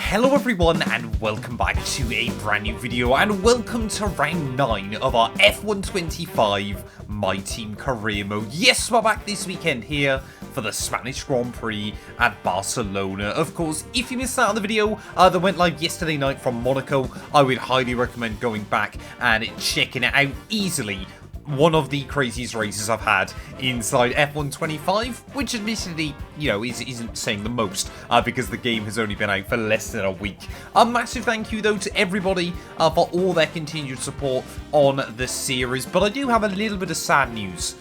Hello everyone and welcome back to a brand new video and welcome to round 9 of our F125 My Team Career Mode. Yes, we're back this weekend here for the Spanish Grand Prix at Barcelona. Of course, if you missed out on the video that went live yesterday night from Monaco, I would highly recommend going back and checking it out easily. One of the craziest races I've had inside F125, which admittedly, you know, isn't saying the most because the game has only been out for less than a week. A massive thank you, though, to everybody for all their continued support on the series. But I do have a little bit of sad news.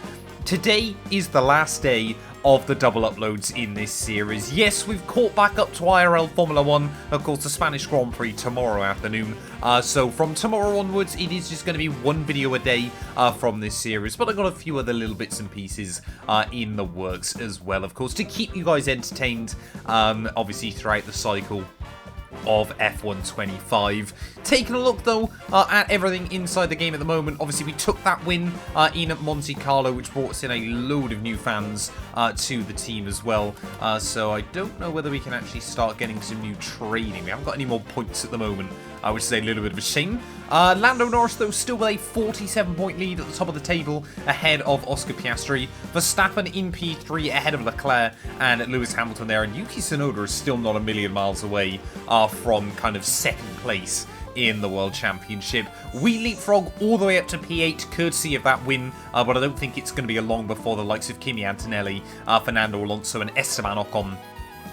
Today is the last day of the double uploads in this series. Yes, we've caught back up to IRL Formula One, of course the Spanish Grand Prix tomorrow afternoon. So from tomorrow onwards, it is just going to be one video a day from this series. But I've got a few other little bits and pieces in the works as well, of course, to keep you guys entertained, obviously throughout the cycle of F125. Taking a look though at everything inside the game at the moment. Obviously we took that win in at Monte Carlo, which brought us in a load of new fans to the team as well. So I don't know whether we can actually start getting some new training. We haven't got any more points at the moment, which is a little bit of a shame. Lando Norris though still with a 47-point lead at the top of the table ahead of Oscar Piastri. Verstappen in P3 ahead of Leclerc and Lewis Hamilton there, and Yuki Tsunoda is still not a million miles away from kind of second place in the World Championship. We leapfrog all the way up to P8 courtesy of that win, but I don't think it's going to be long before the likes of Kimi, Antonelli, Fernando Alonso and Esteban Ocon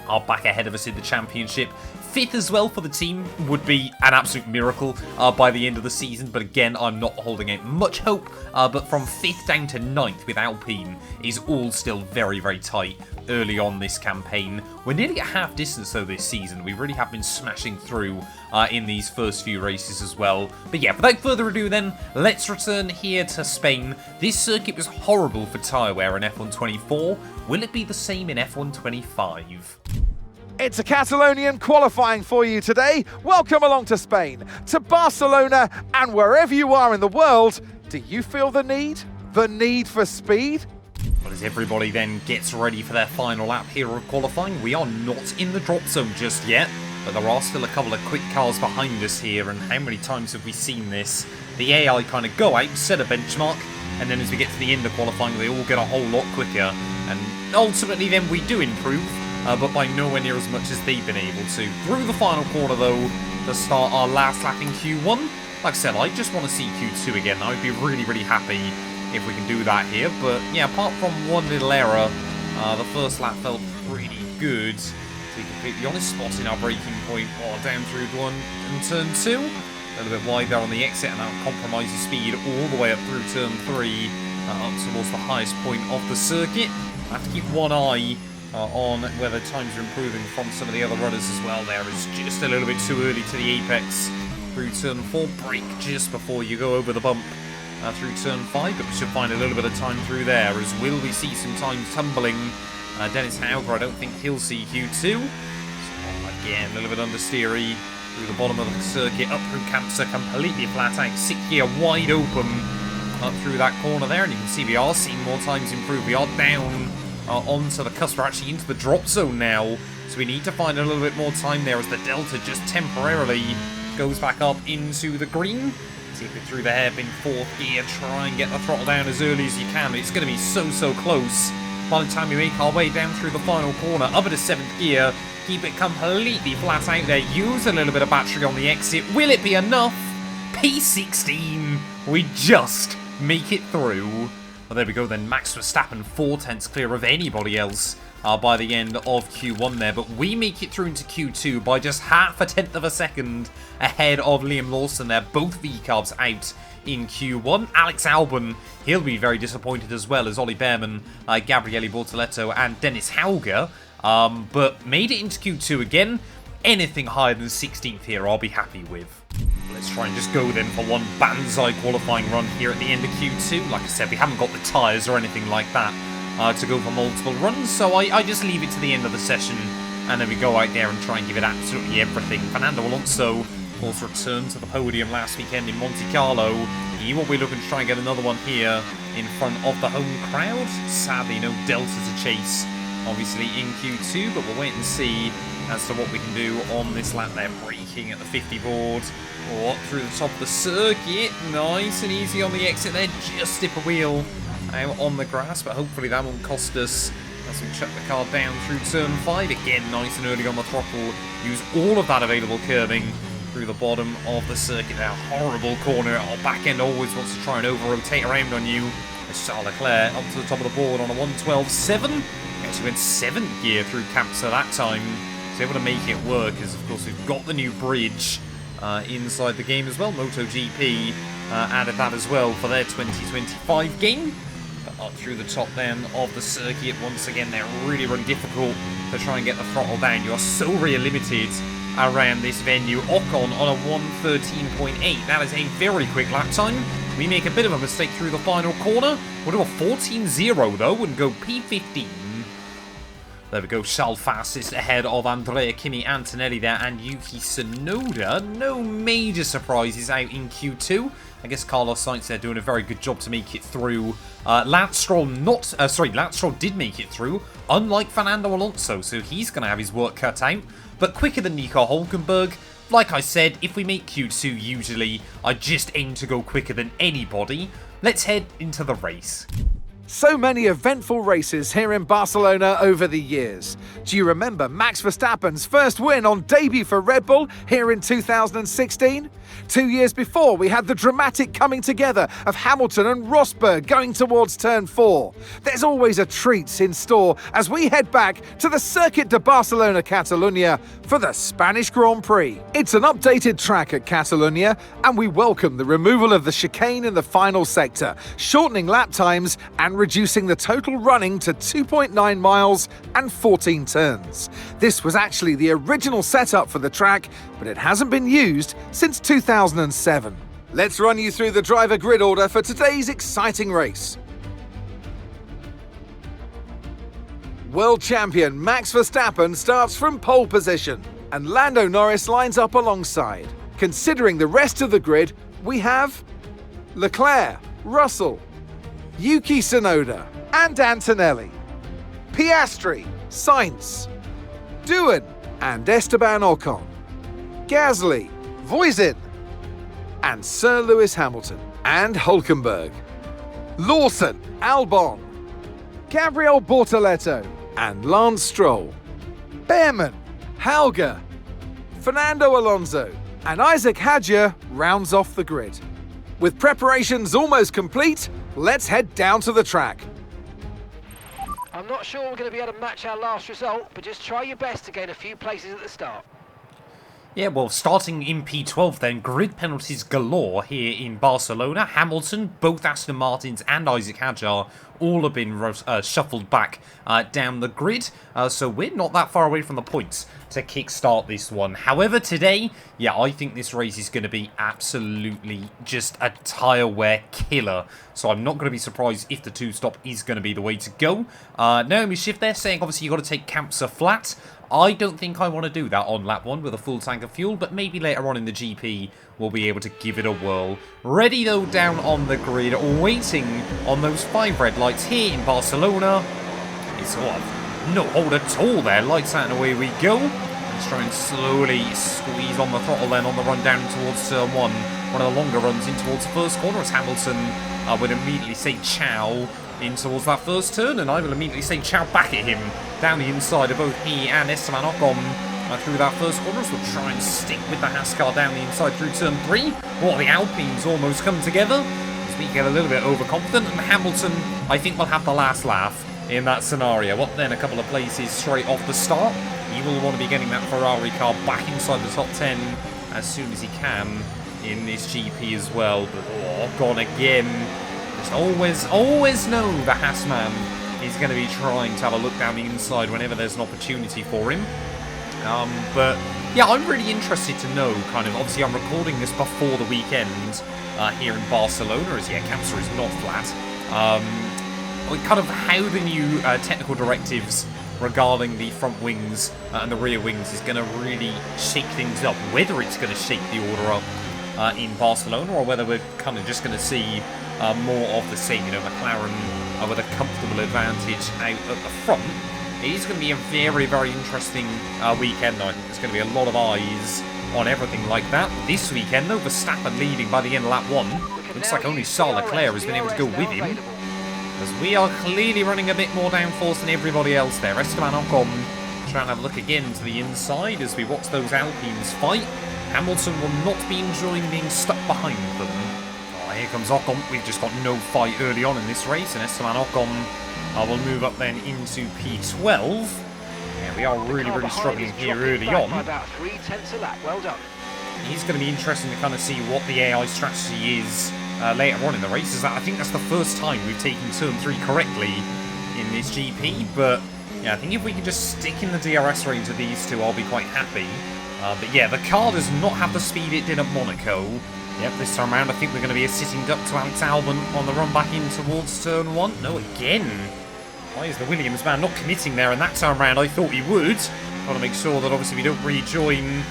are back ahead of us in the championship. Fifth as well for the team would be an absolute miracle by the end of the season, but again, I'm not holding out much hope. But from 5th down to 9th with Alpine is all still very, very tight early on this campaign. We're nearly at half distance though this season. We really have been smashing through in these first few races as well. But yeah, without further ado then, let's return here to Spain. This circuit was horrible for tyre wear in F124. Will it be the same in F125? It's a Catalonian qualifying for you today. Welcome along to Spain, to Barcelona, and wherever you are in the world, do you feel the need? The need for speed? Well, as everybody then gets ready for their final lap here of qualifying, we are not in the drop zone just yet, but there are still a couple of quick cars behind us here, and how many times have we seen this? The AI kind of go out, set a benchmark, and then as we get to the end of qualifying, they all get a whole lot quicker, and ultimately then we do improve. But by nowhere near as much as they've been able to. Through the final corner, though, to start our last lap in Q1. Like I said, I just want to see Q2 again. I would be really, really happy if we can do that here. But yeah, apart from one little error, the first lap felt pretty good. To be completely honest, spotting our braking point down through one and turn 2. A little bit wide there on the exit, and that compromises speed all the way up through turn 3, up towards the highest point of the circuit. I have to keep one eye on whether times are improving from some of the other runners as well. There is just a little bit too early to the apex through turn 4. Brake just before you go over the bump through turn 5, but we should find a little bit of time through there. As will we see some time tumbling? Dennis Hauger, I don't think he'll see Q2. So again, a little bit understeery through the bottom of the circuit, up through Cancer, completely flat out, 6th gear wide open up through that corner there, and you can see we are seeing more times improve. We are down onto the cusp. We're actually into the drop zone now, so we need to find a little bit more time there as the Delta just temporarily goes back up into the green. See if we through the hairpin 4th gear, try and get the throttle down as early as you can, but it's going to be so close by the time we make our way down through the final corner, up into 7th gear, keep it completely flat out there, use a little bit of battery on the exit. Will it be enough? P16, we just make it through. Well, there we go then, Max Verstappen 4/10 clear of anybody else by the end of Q1 there, but we make it through into Q2 by just 0.5 of a second ahead of Liam Lawson there, both V-carbs out in Q1. Alex Albon, he'll be very disappointed as well as Ollie Behrman, Gabriele Bortoletto and Dennis Hauger, but made it into Q2 again. Anything higher than 16th here I'll be happy with. Let's try and just go then for one banzai qualifying run here at the end of Q2. Like I said, we haven't got the tyres or anything like that to go for multiple runs, so I just leave it to the end of the session, and then we go out there and try and give it absolutely everything. Fernando Alonso, of course, returned to the podium last weekend in Monte Carlo. He will be looking to try and get another one here in front of the home crowd. Sadly, no Delta to chase obviously in Q2, but we'll wait and see as to what we can do on this lap. They're braking at the 50 board. Or through the top of the circuit. Nice and easy on the exit there. Just dip a wheel out on the grass, but hopefully that won't cost us as we shut the car down through turn 5. Again, nice and early on the throttle. Use all of that available curbing through the bottom of the circuit. That horrible corner. Our back end always wants to try and over-rotate around on you. As Charles Leclerc up to the top of the board on a 112.7. Actually went 7th gear through Capsa that time. Was able to make it work, as of course we've got the new bridge inside the game as well. MotoGP added that as well for their 2025 game. But up through the top then of the circuit, once again they're really, really difficult to try and get the throttle down. You are so rear limited around this venue. Ocon on a 113.8. That is a very quick lap time. We make a bit of a mistake through the final corner. We'll do a 14.0 though and go P15. There we go, Charles fastest ahead of Andrea, Kimi, Antonelli there, and Yuki Tsunoda. No major surprises out in Q2. I guess Carlos Sainz there doing a very good job to make it through. Lance Stroll did make it through, unlike Fernando Alonso, so he's going to have his work cut out. But quicker than Nico Hülkenberg. Like I said, if we make Q2 usually, I just aim to go quicker than anybody. Let's head into the race. So many eventful races here in Barcelona over the years. Do you remember Max Verstappen's first win on debut for Red Bull here in 2016? 2 years before, we had the dramatic coming together of Hamilton and Rosberg going towards turn 4. There's always a treat in store as we head back to the Circuit de Barcelona Catalunya for the Spanish Grand Prix. It's an updated track at Catalunya, and we welcome the removal of the chicane in the final sector, shortening lap times and reducing the total running to 2.9 miles and 14 turns. This was actually the original setup for the track, but it hasn't been used since 2007. Let's run you through the driver grid order for today's exciting race. World champion Max Verstappen starts from pole position, and Lando Norris lines up alongside. Considering the rest of the grid, we have Leclerc, Russell, Yuki Tsunoda and Antonelli, Piastri, Sainz, Doohan and Esteban Ocon, Gasly, Voisin and Sir Lewis Hamilton and Hülkenberg, Lawson, Albon, Gabriel Bortoleto and Lance Stroll, Behrman, Hauger, Fernando Alonso and Isaac Hadjar rounds off the grid. With preparations almost complete, let's head down to the track. I'm not sure we're going to be able to match our last result, but just try your best to gain a few places at the start. Yeah, well, starting in P12 then, grid penalties galore here in Barcelona. Hamilton, both Aston Martins and Isaac Hadjar all have been shuffled back down the grid. So we're not that far away from the points to kickstart this one. However, today, yeah, I think this race is going to be absolutely just a tyre wear killer. So I'm not going to be surprised if the two-stop is going to be the way to go. Naomi Schiff there saying, obviously, you've got to take Kampsa flat. I don't think I want to do that on lap 1 with a full tank of fuel, but maybe later on in the GP we'll be able to give it a whirl. Ready though down on the grid, waiting on those 5 red lights here in Barcelona. It's no hold at all there, lights out and away we go. Let's try and slowly squeeze on the throttle then on the run down towards turn 1. One of the longer runs in towards the first corner as Hamilton would immediately say ciao in towards that first turn, and I will immediately say ciao back at him down the inside of both he and Esteban Ocon through that first corner. So we'll try and stick with the Haas car down the inside through turn 3. Well, the Alpines almost come together as we get a little bit overconfident, and Hamilton, I think, will have the last laugh in that scenario. What then, a couple of places straight off the start. He will want to be getting that Ferrari car back inside the top 10 as soon as he can in this GP as well. But Ocon again. Always know the Haas man is going to be trying to have a look down the inside whenever there's an opportunity for him. But yeah, I'm really interested to know, kind of, obviously I'm recording this before the weekend here in Barcelona, as yeah, Kampsa is not flat. Kind of how the new technical directives regarding the front wings and the rear wings is going to really shake things up. Whether it's going to shake the order up in Barcelona, or whether we're kind of just going to see more of the same. You know, McLaren with a comfortable advantage out at the front. It is going to be a very, very interesting weekend, though. I think there's going to be a lot of eyes on everything like that. This weekend, though, Verstappen leading by the end of lap 1. Looks like only Charles Leclerc has been able to go with him. As we are clearly running a bit more downforce than everybody else there. Esteban Ocon trying to have a look again to the inside as we watch those Alpines fight. Hamilton will not be enjoying being stuck behind them. Oh, here comes Ocon. We've just got no fight early on in this race, and Esteban Ocon will move up then into P12. Yeah, we are really struggling here early on. About 3/10 a lap. Well done. It's going to be interesting to kind of see what the AI strategy is later on in the race. I think that's the first time we've taken turn 3 correctly in this GP, but yeah, I think if we can just stick in the DRS range of these two, I'll be quite happy. But yeah, the car does not have the speed it did at Monaco. Yep, this time around I think we're going to be a sitting duck to Alex Albon on the run back in towards turn 1. No, again. Why is the Williams man not committing there? And that time around I thought he would. Got to make sure that obviously we don't rejoin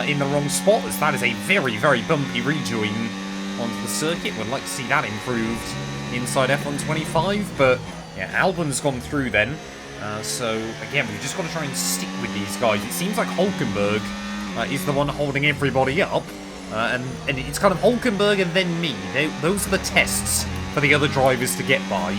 in the wrong spot, as that is a very bumpy rejoin onto the circuit. Would like to see that improved inside F125, but yeah, Albon's gone through then. So again, we've just got to try and stick with these guys. It seems like Hulkenberg is the one holding everybody up, and it's kind of Hulkenberg and then me. Those are the tests for the other drivers to get by.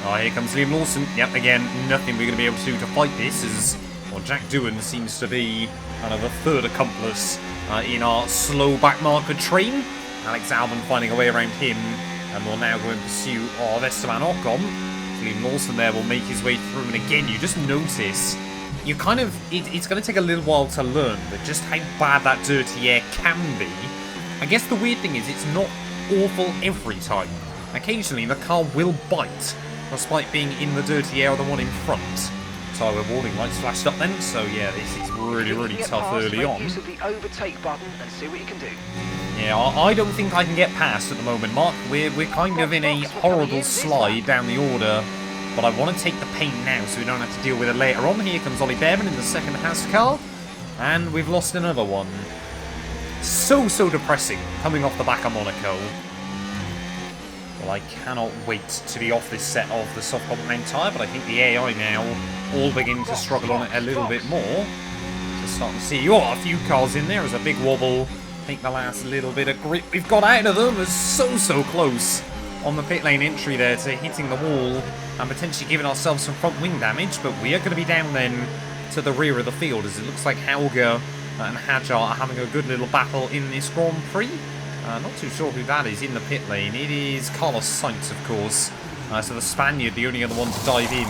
Oh, here comes Liam Lawson. Yep, again, nothing we're going to be able to do to fight this, as well, Jack Doohan seems to be kind of a third accomplice in our slow backmarker train. Alex Albon finding a way around him, and we'll now go in pursuit of Esteban Ocon. Liam Lawson there will make his way through, and again, you just notice, you kind of, it's going to take a little while to learn that just how bad that dirty air can be. I guess the weird thing is it's not awful every time. Occasionally the car will bite, despite being in the dirty air of the one in front. Tyre warning lights flashed up then, so yeah, this is really tough early on. Use of the overtake button and see what you can do. Yeah, I don't think I can get past at the moment, Mark. We're kind of in a horrible slide down the order, but I want to take the pain now so we don't have to deal with it later on. Here comes Ollie Behrman in the second Haas car, and we've lost another one. So depressing, coming off the back of Monaco. Well, I cannot wait to be off this set of the soft compound tyre, but I think the AI now all begin to struggle on it a little bit more. Just starting to see, a few cars in there. There's a big wobble. I think the last little bit of grip we've got out of them is so close on the pit lane entry there to hitting the wall and potentially giving ourselves some front wing damage, but we are going to be down then to the rear of the field, as it looks like Helga and Hajar are having a good little battle in this Grand Prix. Not too sure who that is in the pit lane. It is Carlos Sainz, of course. So the Spaniard, the only other one to dive in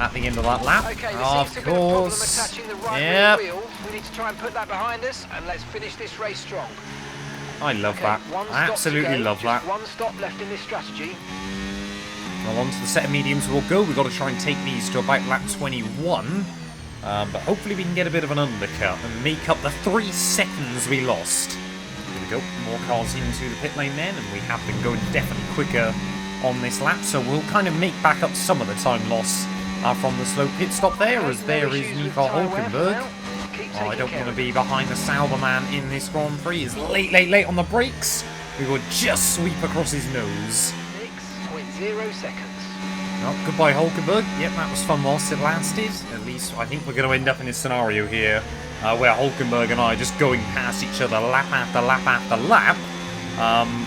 at the end of that lap. Okay, of course. Yep. We need to try and put that behind us, and let's finish this race strong. I love that. I absolutely love that. One stop left in this strategy. Well, on to the set of mediums we'll go. We've got to try and take these to about lap 21. But hopefully we can get a bit of an undercut and make up the 3 seconds we lost. Here we go. More cars into the pit lane then, and we have been going definitely quicker on this lap, so we'll kind of make back up some of the time loss from the slow pit stop there, as there is Nico Hulkenberg. Oh, I don't want to be behind the Sauber man in this Grand Prix. He's late on the brakes. We will just sweep across his nose. 6.0 seconds. Oh, goodbye Hulkenberg. Yep, that was fun whilst it lasted. At least I think we're going to end up in this scenario here where Hulkenberg and I are just going past each other lap after lap after lap.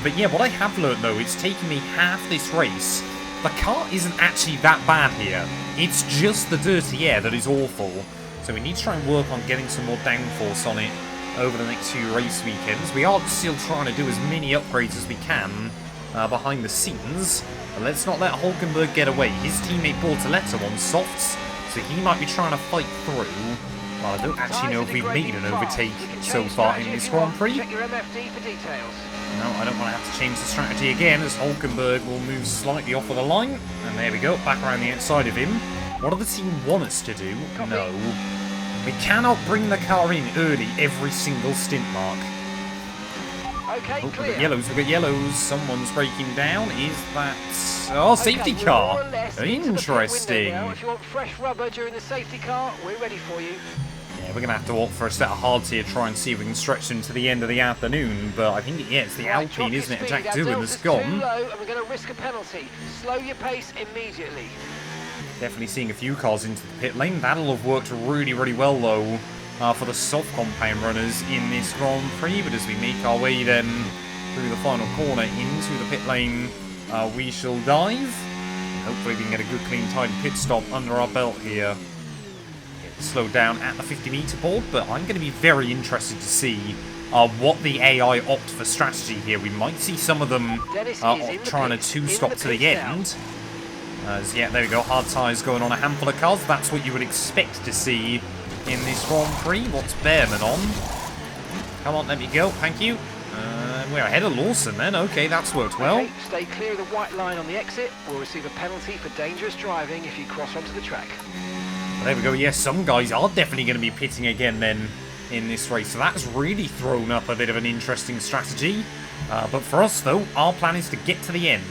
But yeah, what I have learned though, it's taken me half this race. The car isn't actually that bad here. It's just the dirty air that is awful. So we need to try and work on getting some more downforce on it over the next few race weekends. We are still trying to do as many upgrades as we can behind the scenes. But let's not let Hulkenberg get away. His teammate Bortoleto on softs, so he might be trying to fight through. Well, I don't actually know if we've made an overtake so far in this Grand Prix. Check your MFD for details. No, I don't want to have to change the strategy again, as Hulkenberg will move slightly off of the line. And there we go, back around the outside of him. What do the team want us to do? No. We cannot bring the car in early every single stint, Mark. Okay, oh, clear. We've got yellows. Someone's breaking down. Is that... Oh, safety car. Interesting. If you want fresh rubber during the safety car, we're ready for you. Yeah, we're going to have to opt for a set of hards here, try and see if we can stretch them to the end of the afternoon. But I think, yeah, it's the Alpine, isn't it? Jack Doohan has gone. Too low, and we're going to risk a penalty. Slow your pace immediately. Definitely seeing a few cars into the pit lane. That'll have worked really, really well, though, for the soft compound runners in this Grand Prix. But as we make our way then through the final corner into the pit lane, we shall dive. Hopefully we can get a good, clean, tidy pit stop under our belt here. Slowed down at the 50-meter board, but I'm going to be very interested to see what the AI opt for strategy here. We might see some of them trying a two-stop to the end. As, yeah, there we go, hard tyres going on a handful of cars. That's what you would expect to see in this Grand Prix. What's Behrman on? Come on, let me go, thank you. We're ahead of Lawson then. Okay, that's worked well. Okay, stay clear of the white line on the exit. We'll receive a penalty for dangerous driving if you cross onto the track. There we go. Yes, some guys are definitely going to be pitting again then in this race. So that's really thrown up a bit of an interesting strategy. But for us, though, our plan is to get to the end.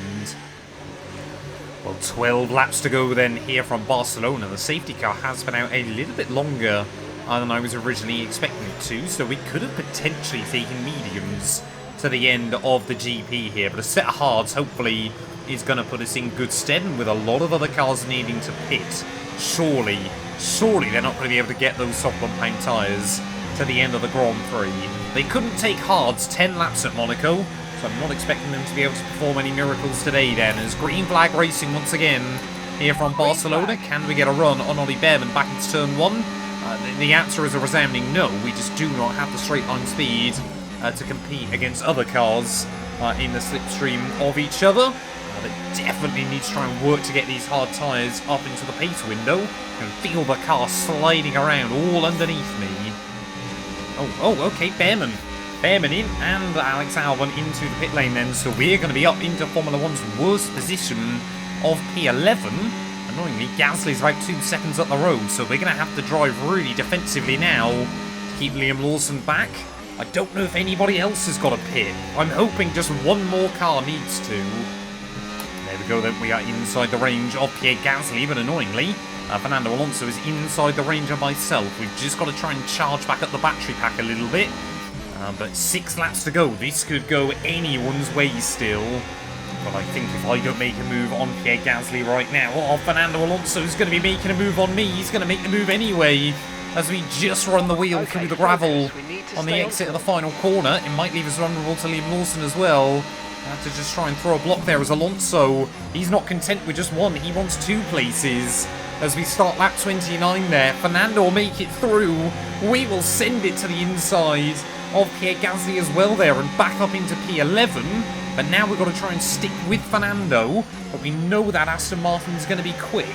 Well, 12 laps to go then here from Barcelona. The safety car has been out a little bit longer than I was originally expecting it to. So we could have potentially taken mediums to the end of the GP here. But a set of hards, hopefully, is going to put us in good stead. And with a lot of other cars needing to pit, surely they're not going to be able to get those soft compound tyres to the end of the Grand Prix. They couldn't take hards 10 laps at Monaco, so I'm not expecting them to be able to perform any miracles today then. As green flag racing once again here from Barcelona. Can we get a run on Ollie Behrman back into turn 1? The answer is a resounding no. We just do not have the straight line speed to compete against other cars in the slipstream of each other. They definitely need to try and work to get these hard tyres up into the pace window. You can feel the car sliding around all underneath me. Okay, Behrman in, and Alex Albon into the pit lane then. So we're going to be up into Formula One's worst position of P11. Annoyingly, Gasly's about 2 seconds up the road, so we're going to have to drive really defensively now to keep Liam Lawson back. I don't know if anybody else has got a pit. I'm hoping just one more car needs to. There we go then, we are inside the range of Pierre Gasly, but annoyingly, Fernando Alonso is inside the range of myself. We've just got to try and charge back up the battery pack a little bit. But 6 laps to go. This could go anyone's way still. But I think if I don't make a move on Pierre Gasly right now, Fernando Alonso is going to be making a move on me. He's going to make the move anyway, as we just run the wheel through the gravel on the exit of the final corner. It might leave us vulnerable to Liam Lawson as well. Have to just try and throw a block there as Alonso. He's not content with just one. He wants 2 places. As we start lap 29 there, Fernando will make it through. We will send it to the inside of Pierre Gasly as well there and back up into P11. But now we've got to try and stick with Fernando. But we know that Aston Martin's going to be quick.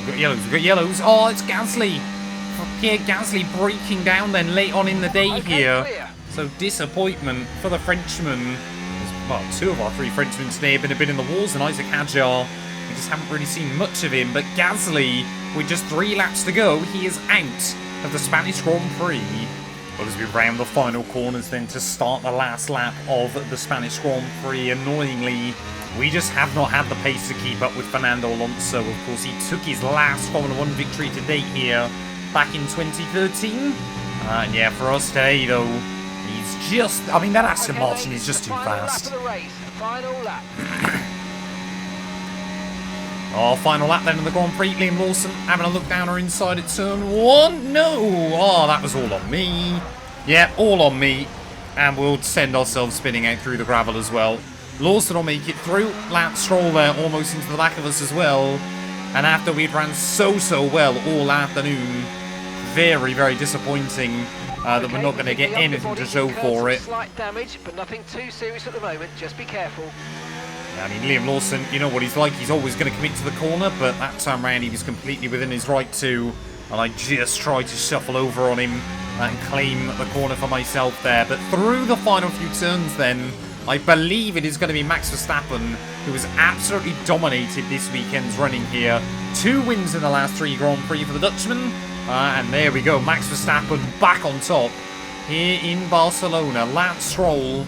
We've got yellows, we've got yellows. Oh, it's Gasly. Pierre Gasly breaking down then late on in the day here. Clear. So disappointment for the Frenchman. Well, 2 of our 3 Frenchmen today have been a bit in the walls, and Isaac Hadjar, we just haven't really seen much of him. But Gasly, with just 3 laps to go, he is out of the Spanish Grand Prix. But as we round the final corners then to start the last lap of the Spanish Grand Prix, annoyingly, we just have not had the pace to keep up with Fernando Alonso. Of course, he took his last Formula One victory to date here back in 2013. And yeah, for us today, though, he's just... I mean, that Aston Martin is just too fast. Final lap. Final lap then in the Grand Prix. Liam Lawson having a look down or inside at turn 1. No! That was all on me. Yeah, all on me. And we'll send ourselves spinning out through the gravel as well. Lawson will make it through. Lance Stroll there almost into the back of us as well. And after we'd ran so well all afternoon, very, very disappointing that we're not going to get anything to show for it. Slight damage, but nothing too serious at the moment. Just be careful. I mean, Liam Lawson, you know what he's like. He's always going to commit to the corner, but that time round he was completely within his right to. And I just tried to shuffle over on him and claim the corner for myself there. But through the final few turns then, I believe it is going to be Max Verstappen, who has absolutely dominated this weekend's running here. 2 wins in the last 3 Grand Prix for the Dutchman. And there we go, Max Verstappen back on top here in Barcelona. Lance Stroll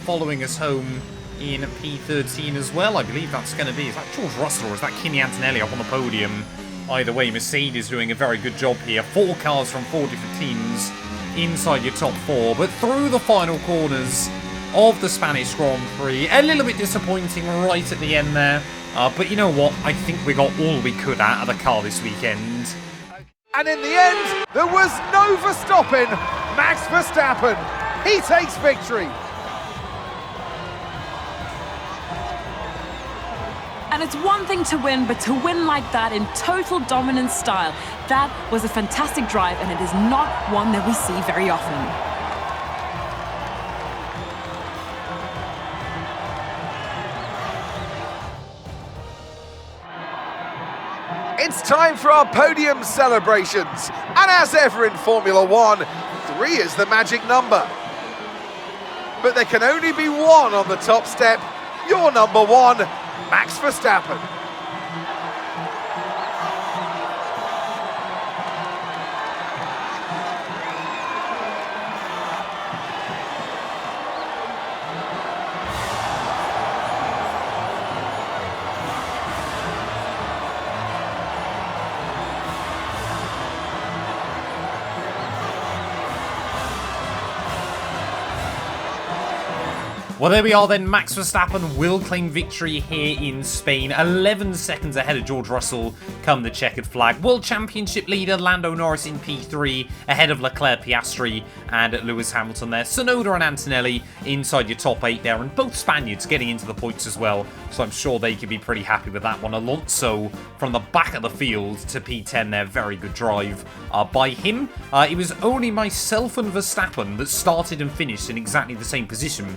following us home in P13 as well. I believe that's going to be, is that George Russell or is that Kimi Antonelli up on the podium? Either way, Mercedes doing a very good job here. 4 cars from 4 different teams inside your top 4. But through the final corners of the Spanish Grand Prix, a little bit disappointing right at the end there But you know what? I think we got all we could out of the car this weekend. And in the end, there was no Verstappen. Max Verstappen, he takes victory. And it's one thing to win, but to win like that in total dominant style, that was a fantastic drive, and it is not one that we see very often. It's time for our podium celebrations. And as ever in Formula One, 3 is the magic number. But there can only be one on the top step. Your number 1, Max Verstappen. Well, there we are then. Max Verstappen will claim victory here in Spain. 11 seconds ahead of George Russell come the checkered flag. World Championship leader Lando Norris in P3, ahead of Leclerc, Piastri and Lewis Hamilton there. Tsunoda and Antonelli inside your top 8 there, and both Spaniards getting into the points as well. So I'm sure they could be pretty happy with that one. Alonso from the back of the field to P10 there. Very good drive by him. It was only myself and Verstappen that started and finished in exactly the same position.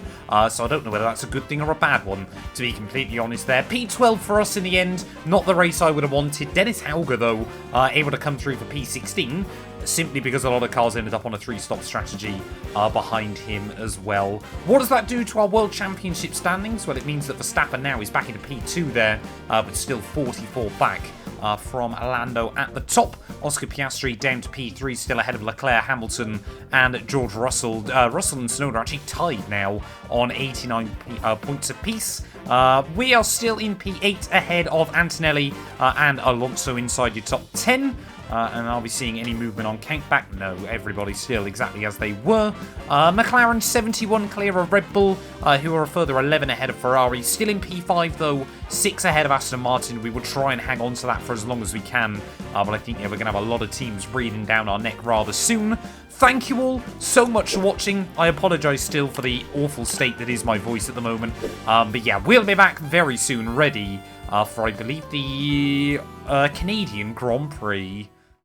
So I don't know whether that's a good thing or a bad one, to be completely honest there. P12 for us in the end, not the race I would have wanted. Dennis Hauger, though, able to come through for P16, simply because a lot of cars ended up on a 3-stop strategy behind him as well. What does that do to our World Championship standings? Well, it means that Verstappen now is back into P2 there, but still 44 back from Lando at the top. Oscar Piastri down to P3, still ahead of Leclerc, Hamilton and George Russell. Russell and Tsunoda are actually tied now on 89 points apiece. We are still in P8 ahead of Antonelli and Alonso inside your top 10. And are we seeing any movement on countback? No, everybody's still exactly as they were. McLaren 71 clear of Red Bull, who are a further 11 ahead of Ferrari. Still in P5 though, 6 ahead of Aston Martin. We will try and hang on to that for as long as we can. But I think we're going to have a lot of teams breathing down our neck rather soon. Thank you all so much for watching. I apologise still for the awful state that is my voice at the moment. But yeah, we'll be back very soon, ready for, I believe, the Canadian Grand Prix.